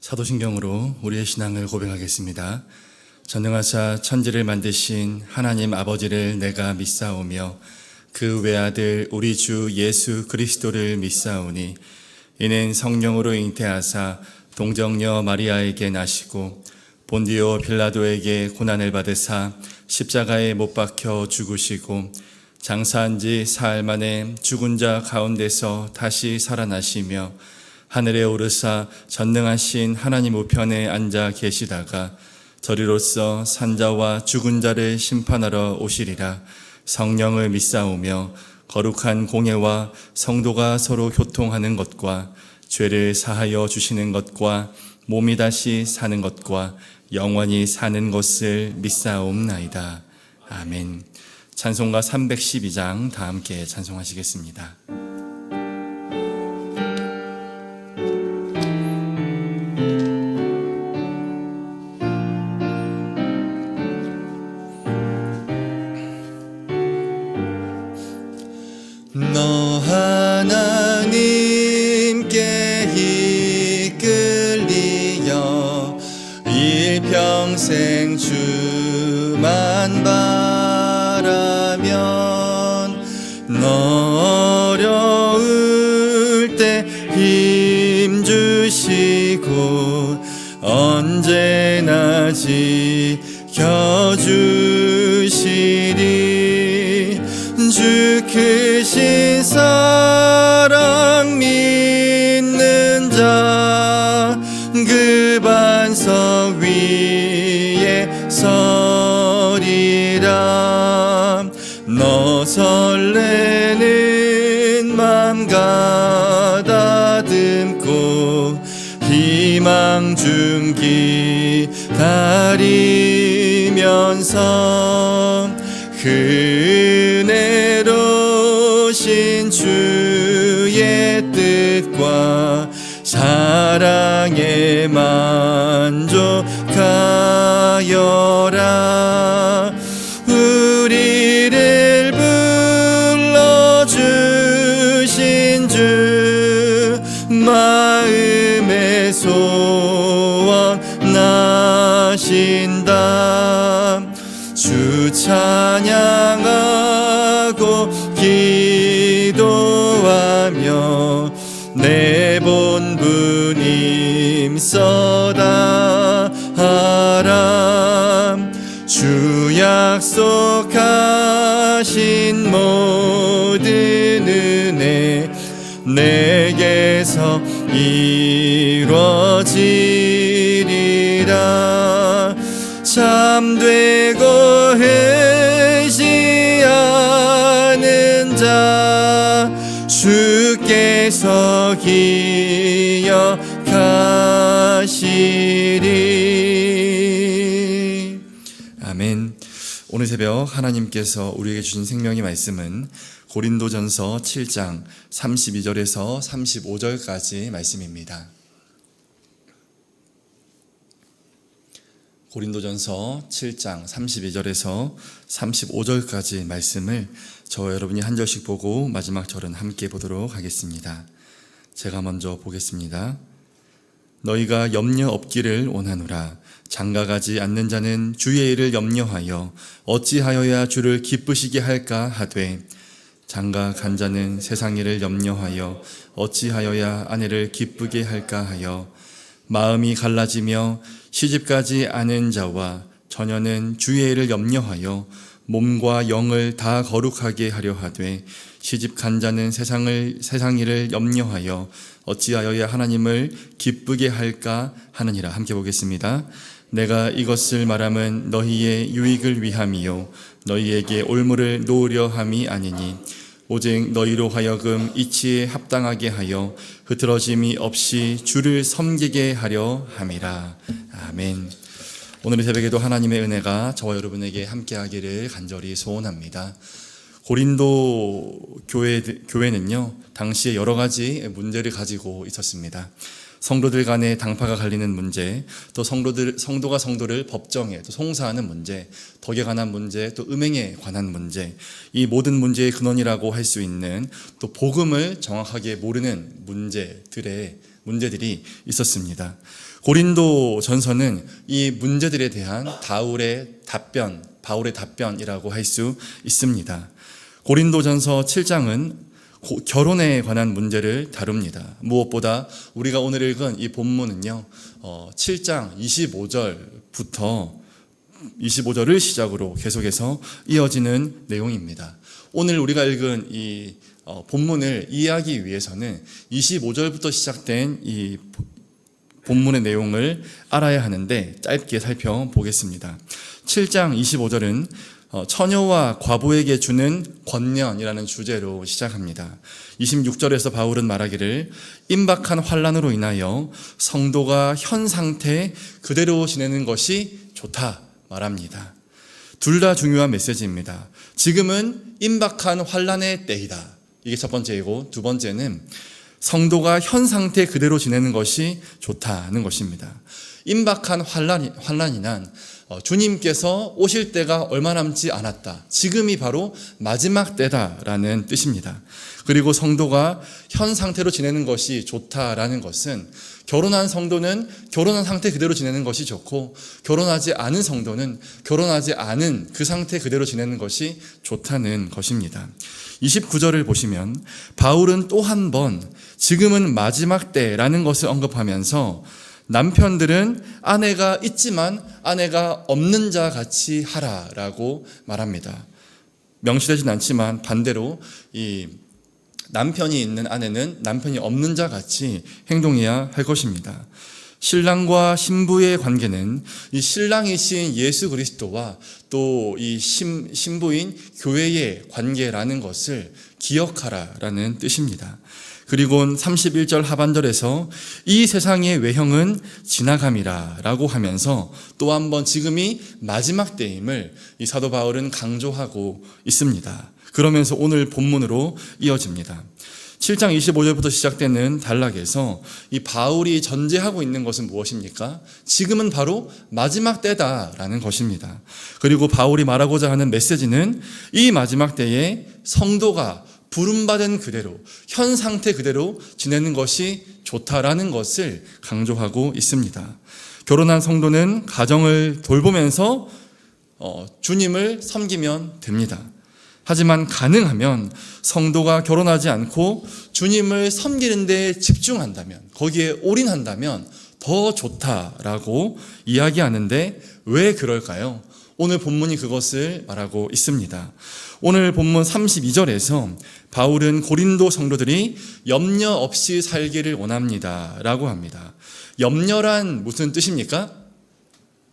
사도신경으로 우리의 신앙을 고백하겠습니다. 전능하사 천지를 만드신 하나님 아버지를 내가 믿사오며 그 외아들 우리 주 예수 그리스도를 믿사오니 이는 성령으로 잉태하사 동정녀 마리아에게 나시고 본디오 빌라도에게 고난을 받으사 십자가에 못 박혀 죽으시고 장사한 지 사흘 만에 죽은 자 가운데서 다시 살아나시며 하늘에 오르사 전능하신 하나님 우편에 앉아 계시다가 저리로서 산자와 죽은 자를 심판하러 오시리라. 성령을 믿사오며 거룩한 공예와 성도가 서로 교통하는 것과 죄를 사하여 주시는 것과 몸이 다시 사는 것과 영원히 사는 것을 믿사옵나이다. 아멘. 찬송가 312장 다 함께 찬송하시겠습니다. 너 하나님께 이끌리어 일평생 주만 바라면 너 어려울 때 힘주시고 언제나 지켜주시리. 주 크신 사랑 믿는 자 그 반석 위에 서리라. 너 설레는 맘 가다듬고 희망 중 기다리면서 은혜로신 주의 뜻과 사랑에 만족하여라. 우리를 불러주신 주 마음의 소원 나신다. 주 찬양하고 기도하며 내 본분 힘써다 하라. 주 약속하신 모든 은혜 내게서 이루어지리라. 잠되고 회시하는 자 주께서 기억하시리. 아멘. 오늘 새벽 하나님께서 우리에게 주신 생명의 말씀은 고린도전서 7장 32절에서 35절까지 말씀입니다. 고린도전서 7장 32절에서 35절까지 말씀을 저와 여러분이 한 절씩 보고 마지막 절은 함께 보도록 하겠습니다. 제가 먼저 보겠습니다. 너희가 염려 없기를 원하노라. 장가가지 않는 자는 주의 일을 염려하여 어찌하여야 주를 기쁘시게 할까 하되 장가 간 자는 세상 일을 염려하여 어찌하여야 아내를 기쁘게 할까 하여 마음이 갈라지며 시집가지 않은 자와 처녀는 주의 일을 염려하여 몸과 영을 다 거룩하게 하려 하되 시집간 자는 세상 일을 염려하여 어찌하여야 하나님을 기쁘게 할까 하느니라. 함께 보겠습니다. 내가 이것을 말함은 너희의 유익을 위함이요 너희에게 올무를 놓으려 함이 아니니 오직 너희로 하여금 이치에 합당하게 하여 흐트러짐이 없이 주를 섬기게 하려 함이라. 아멘. 오늘 새벽에도 하나님의 은혜가 저와 여러분에게 함께하기를 간절히 소원합니다. 고린도 교회는요, 당시에 여러 가지 문제를 가지고 있었습니다. 성도들 간의 당파가 갈리는 문제, 또 성도가 성도를 법정에 또 송사하는 문제, 덕에 관한 문제, 또 음행에 관한 문제, 이 모든 문제의 근원이라고 할 수 있는 또 복음을 정확하게 모르는 문제들의 문제들이 있었습니다. 고린도 전서는 이 문제들에 대한 바울의 답변이라고 할 수 있습니다. 고린도 전서 7장은 결혼에 관한 문제를 다룹니다. 무엇보다 우리가 오늘 읽은 이 본문은요, 7장 25절을 시작으로 계속해서 이어지는 내용입니다. 오늘 우리가 읽은 이 본문을 이해하기 위해서는 25절부터 시작된 이 본문의 내용을 알아야 하는데 짧게 살펴보겠습니다. 7장 25절은 처녀와 과부에게 주는 권면이라는 주제로 시작합니다. 26절에서 바울은 말하기를 임박한 환난으로 인하여 성도가 현 상태 그대로 지내는 것이 좋다 말합니다. 둘 다 중요한 메시지입니다. 지금은 임박한 환난의 때이다. 이게 첫 번째이고, 두 번째는 성도가 현 상태 그대로 지내는 것이 좋다는 것입니다. 임박한 환난이 난 주님께서 오실 때가 얼마 남지 않았다. 지금이 바로 마지막 때다라는 뜻입니다. 그리고 성도가 현 상태로 지내는 것이 좋다라는 것은 결혼한 성도는 결혼한 상태 그대로 지내는 것이 좋고, 결혼하지 않은 성도는 결혼하지 않은 그 상태 그대로 지내는 것이 좋다는 것입니다. 29절을 보시면 바울은 또 한 번 지금은 마지막 때라는 것을 언급하면서 남편들은 아내가 있지만 아내가 없는 자 같이 하라라고 말합니다. 명시되진 않지만 반대로 이 남편이 있는 아내는 남편이 없는 자 같이 행동해야 할 것입니다. 신랑과 신부의 관계는 이 신랑이신 예수 그리스도와 또 이 신부인 교회의 관계라는 것을 기억하라라는 뜻입니다. 그리고 31절 하반절에서 이 세상의 외형은 지나감이라 라고 하면서 또 한 번 지금이 마지막 때임을 이 사도 바울은 강조하고 있습니다. 그러면서 오늘 본문으로 이어집니다. 7장 25절부터 시작되는 단락에서 이 바울이 전제하고 있는 것은 무엇입니까? 지금은 바로 마지막 때다라는 것입니다. 그리고 바울이 말하고자 하는 메시지는 이 마지막 때에 성도가 부름받은 그대로, 현 상태 그대로 지내는 것이 좋다라는 것을 강조하고 있습니다. 결혼한 성도는 가정을 돌보면서 주님을 섬기면 됩니다. 하지만 가능하면 성도가 결혼하지 않고 주님을 섬기는 데 집중한다면, 거기에 올인한다면 더 좋다라고 이야기하는데 왜 그럴까요? 오늘 본문이 그것을 말하고 있습니다. 오늘 본문 32절에서 바울은 고린도 성도들이 염려 없이 살기를 원합니다 라고 합니다. 염려란 무슨 뜻입니까?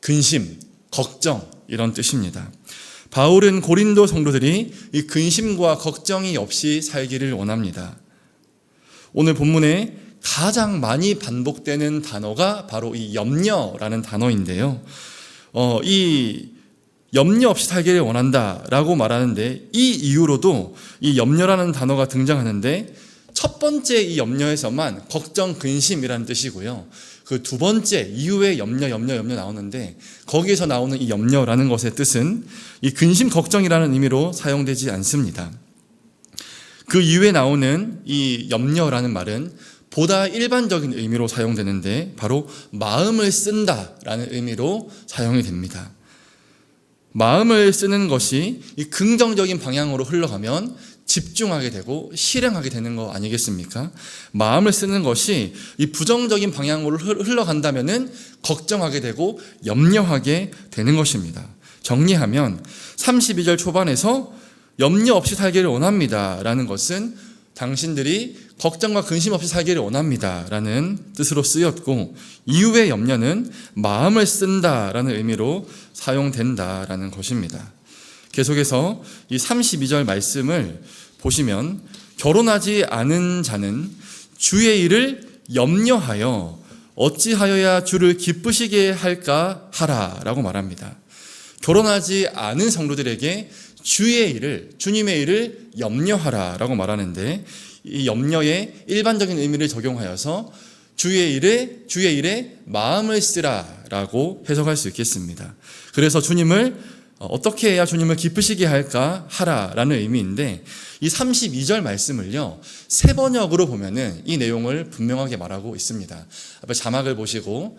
근심, 걱정 이런 뜻입니다. 바울은 고린도 성도들이 이 근심과 걱정이 없이 살기를 원합니다. 오늘 본문에 가장 많이 반복되는 단어가 바로 이 염려라는 단어인데요. 이 염려 없이 살기를 원한다라고 말하는데 이 이유로도 이 염려라는 단어가 등장하는데 첫 번째 이 염려에서만 걱정, 근심이라는 뜻이고요. 그 두 번째 이후에 염려 나오는데 거기에서 나오는 이 염려라는 것의 뜻은 이 근심, 걱정이라는 의미로 사용되지 않습니다. 그 이후에 나오는 이 염려라는 말은 보다 일반적인 의미로 사용되는데 바로 마음을 쓴다라는 의미로 사용이 됩니다. 마음을 쓰는 것이 이 긍정적인 방향으로 흘러가면 집중하게 되고 실행하게 되는 거 아니겠습니까? 마음을 쓰는 것이 이 부정적인 방향으로 흘러간다면은 걱정하게 되고 염려하게 되는 것입니다. 정리하면 32절 초반에서 염려 없이 살기를 원합니다 라는 것은 당신들이 걱정과 근심 없이 살기를 원합니다 라는 뜻으로 쓰였고, 이후의 염려는 마음을 쓴다라는 의미로 사용된다라는 것입니다. 계속해서 이 32절 말씀을 보시면 결혼하지 않은 자는 주의 일을 염려하여 어찌하여야 주를 기쁘시게 할까 하라라고 말합니다. 결혼하지 않은 성도들에게 주의 일을, 주님의 일을 염려하라라고 말하는데 이 염려의 일반적인 의미를 적용하여서 주의 일에 마음을 쓰라라고 해석할 수 있겠습니다. 그래서 주님을 어떻게 해야 주님을 기쁘시게 할까 하라라는 의미인데, 이 32절 말씀을요, 세 번역으로 보면은 이 내용을 분명하게 말하고 있습니다. 앞에 자막을 보시고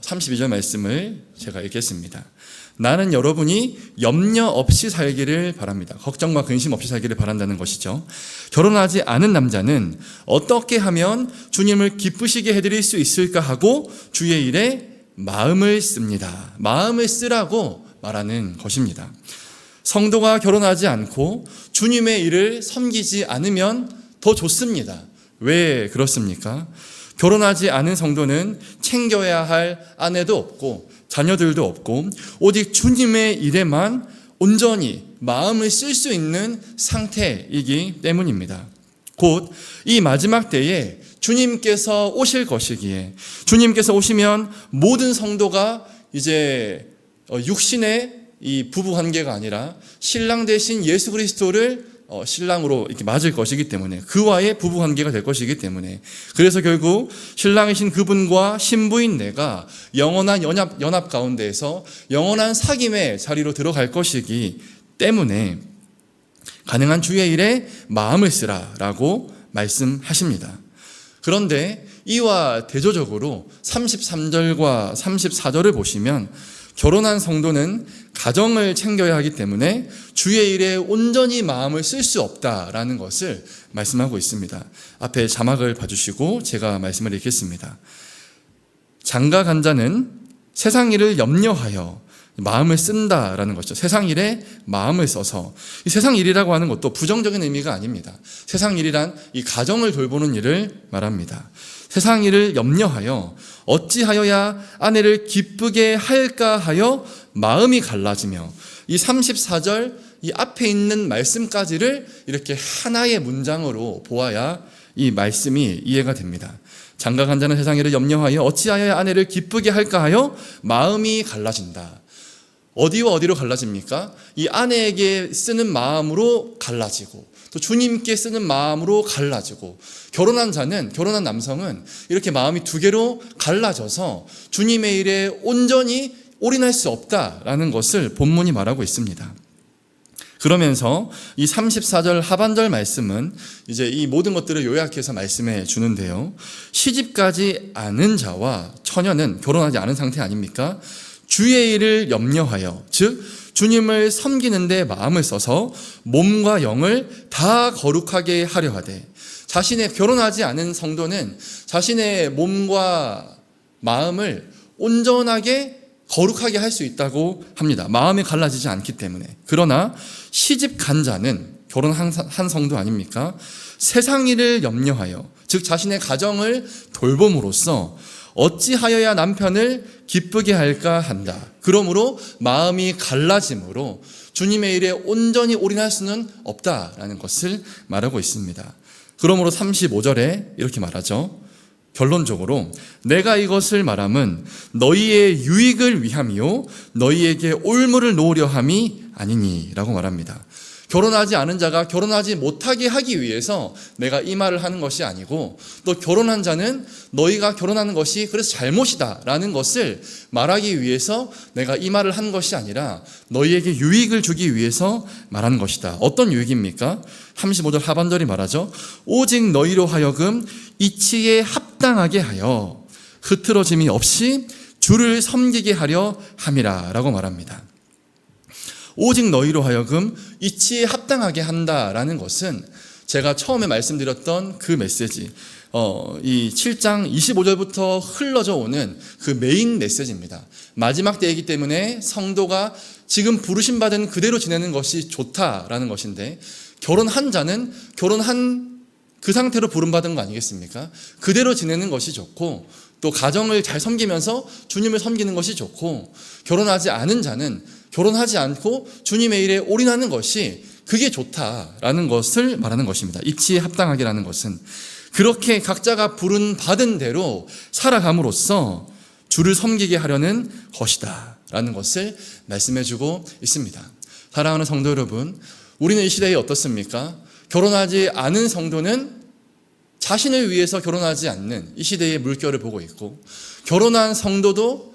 32절 말씀을 제가 읽겠습니다. 나는 여러분이 염려 없이 살기를 바랍니다. 걱정과 근심 없이 살기를 바란다는 것이죠. 결혼하지 않은 남자는 어떻게 하면 주님을 기쁘시게 해드릴 수 있을까 하고 주의 일에 마음을 씁니다. 마음을 쓰라고 말하는 것입니다. 성도가 결혼하지 않고 주님의 일을 섬기지 않으면 더 좋습니다. 왜 그렇습니까? 결혼하지 않은 성도는 챙겨야 할 아내도 없고 자녀들도 없고 오직 주님의 일에만 온전히 마음을 쓸 수 있는 상태이기 때문입니다. 곧 이 마지막 때에 주님께서 오실 것이기에, 주님께서 오시면 모든 성도가 이제 육신의 이 부부 관계가 아니라 신랑 대신 예수 그리스도를 신랑으로 이렇게 맞을 것이기 때문에, 그와의 부부 관계가 될 것이기 때문에, 그래서 결국 신랑이신 그분과 신부인 내가 영원한 연합 가운데에서 영원한 사귐의 자리로 들어갈 것이기 때문에 가능한 주의 일에 마음을 쓰라라고 말씀하십니다. 그런데 이와 대조적으로 33절과 34절을 보시면 결혼한 성도는 가정을 챙겨야 하기 때문에 주의 일에 온전히 마음을 쓸 수 없다라는 것을 말씀하고 있습니다. 앞에 자막을 봐주시고 제가 말씀을 읽겠습니다. 장가 간 자는 세상 일을 염려하여 마음을 쓴다라는 것이죠. 세상 일에 마음을 써서, 이 세상 일이라고 하는 것도 부정적인 의미가 아닙니다. 세상 일이란 이 가정을 돌보는 일을 말합니다. 세상 일을 염려하여 어찌하여야 아내를 기쁘게 할까 하여 마음이 갈라지며, 이 34절 이 앞에 있는 말씀까지를 이렇게 하나의 문장으로 보아야 이 말씀이 이해가 됩니다. 장가 간 자는 세상 일을 염려하여 어찌하여야 아내를 기쁘게 할까 하여 마음이 갈라진다. 어디와 어디로 갈라집니까? 이 아내에게 쓰는 마음으로 갈라지고, 또 주님께 쓰는 마음으로 갈라지고, 결혼한 남성은 이렇게 마음이 두 개로 갈라져서 주님의 일에 온전히 올인할 수 없다라는 것을 본문이 말하고 있습니다. 그러면서 이 34절 하반절 말씀은 이제 이 모든 것들을 요약해서 말씀해 주는데요. 시집가지 않은 자와 처녀는, 결혼하지 않은 상태 아닙니까? 주의 일을 염려하여, 즉 주님을 섬기는 데 마음을 써서 몸과 영을 다 거룩하게 하려 하되, 자신의 결혼하지 않은 성도는 자신의 몸과 마음을 온전하게 거룩하게 할 수 있다고 합니다. 마음이 갈라지지 않기 때문에. 그러나 시집 간 자는, 결혼한 성도 아닙니까? 세상 일을 염려하여, 즉 자신의 가정을 돌봄으로써 어찌하여야 남편을 기쁘게 할까 한다. 그러므로 마음이 갈라짐으로 주님의 일에 온전히 올인할 수는 없다라는 것을 말하고 있습니다. 그러므로 35절에 이렇게 말하죠. 결론적으로 내가 이것을 말함은 너희의 유익을 위함이요 너희에게 올무를 놓으려 함이 아니니라고 말합니다. 결혼하지 않은 자가 결혼하지 못하게 하기 위해서 내가 이 말을 하는 것이 아니고, 또 결혼한 자는 너희가 결혼하는 것이 그래서 잘못이다라는 것을 말하기 위해서 내가 이 말을 한 것이 아니라 너희에게 유익을 주기 위해서 말하는 것이다. 어떤 유익입니까? 35절 하반절이 말하죠. 오직 너희로 하여금 이치에 합당하게 하여 흐트러짐이 없이 주를 섬기게 하려 함이라 라고 말합니다. 오직 너희로 하여금 이치에 합당하게 한다라는 것은 제가 처음에 말씀드렸던 그 메시지, 이 7장 25절부터 흘러져 오는 그 메인 메시지입니다. 마지막 때이기 때문에 성도가 지금 부르심받은 그대로 지내는 것이 좋다라는 것인데, 결혼한 자는 결혼한 그 상태로 부름받은 거 아니겠습니까? 그대로 지내는 것이 좋고, 또 가정을 잘 섬기면서 주님을 섬기는 것이 좋고, 결혼하지 않은 자는 결혼하지 않고 주님의 일에 올인하는 것이 그게 좋다라는 것을 말하는 것입니다. 입지에 합당하게라는 것은 그렇게 각자가 받은 대로 살아감으로써 주를 섬기게 하려는 것이다 라는 것을 말씀해주고 있습니다. 사랑하는 성도 여러분, 우리는 이 시대에 어떻습니까? 결혼하지 않은 성도는 자신을 위해서 결혼하지 않는 이 시대의 물결을 보고 있고, 결혼한 성도도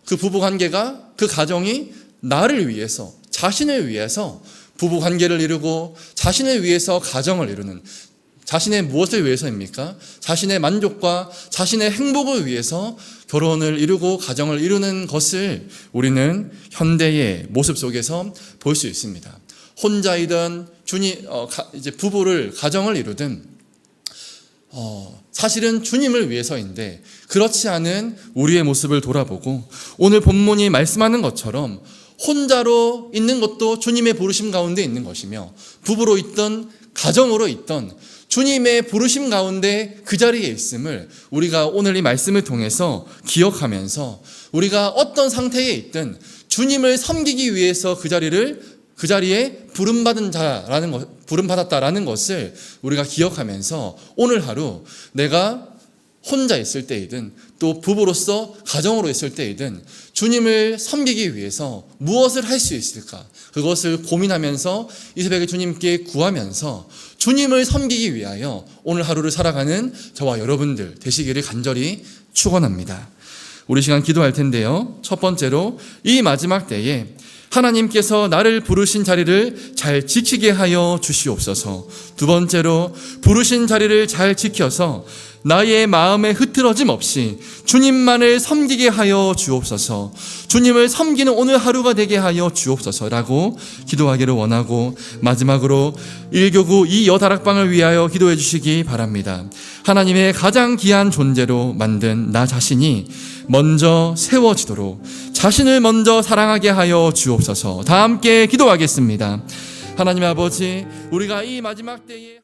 그 부부관계가, 그 가정이 나를 위해서, 자신을 위해서 부부 관계를 이루고 자신을 위해서 가정을 이루는, 자신의 무엇을 위해서입니까? 자신의 만족과 자신의 행복을 위해서 결혼을 이루고 가정을 이루는 것을 우리는 현대의 모습 속에서 볼 수 있습니다. 혼자이든 이제 부부를 가정을 이루든 사실은 주님을 위해서인데 그렇지 않은 우리의 모습을 돌아보고 오늘 본문이 말씀하는 것처럼 혼자로 있는 것도 주님의 부르심 가운데 있는 것이며 부부로 있던 가정으로 있던 주님의 부르심 가운데 그 자리에 있음을 우리가 오늘 이 말씀을 통해서 기억하면서 우리가 어떤 상태에 있든 주님을 섬기기 위해서 그 자리에 부름받았다라는 것을 우리가 기억하면서 오늘 하루 내가 혼자 있을 때이든 또 부부로서 가정으로 있을 때이든 주님을 섬기기 위해서 무엇을 할 수 있을까? 그것을 고민하면서 이 새벽에 주님께 구하면서 주님을 섬기기 위하여 오늘 하루를 살아가는 저와 여러분들 되시기를 간절히 축원합니다. 우리 시간 기도할 텐데요. 첫 번째로 이 마지막 때에 하나님께서 나를 부르신 자리를 잘 지키게 하여 주시옵소서. 두 번째로 부르신 자리를 잘 지켜서 나의 마음에 흐트러짐 없이 주님만을 섬기게 하여 주옵소서. 주님을 섬기는 오늘 하루가 되게 하여 주옵소서라고 기도하기를 원하고, 마지막으로 1교구 이 여다락방을 위하여 기도해 주시기 바랍니다. 하나님의 가장 귀한 존재로 만든 나 자신이 먼저 세워지도록 자신을 먼저 사랑하게 하여 주옵소서. 다 함께 기도하겠습니다. 하나님 아버지, 우리가 이 마지막 때에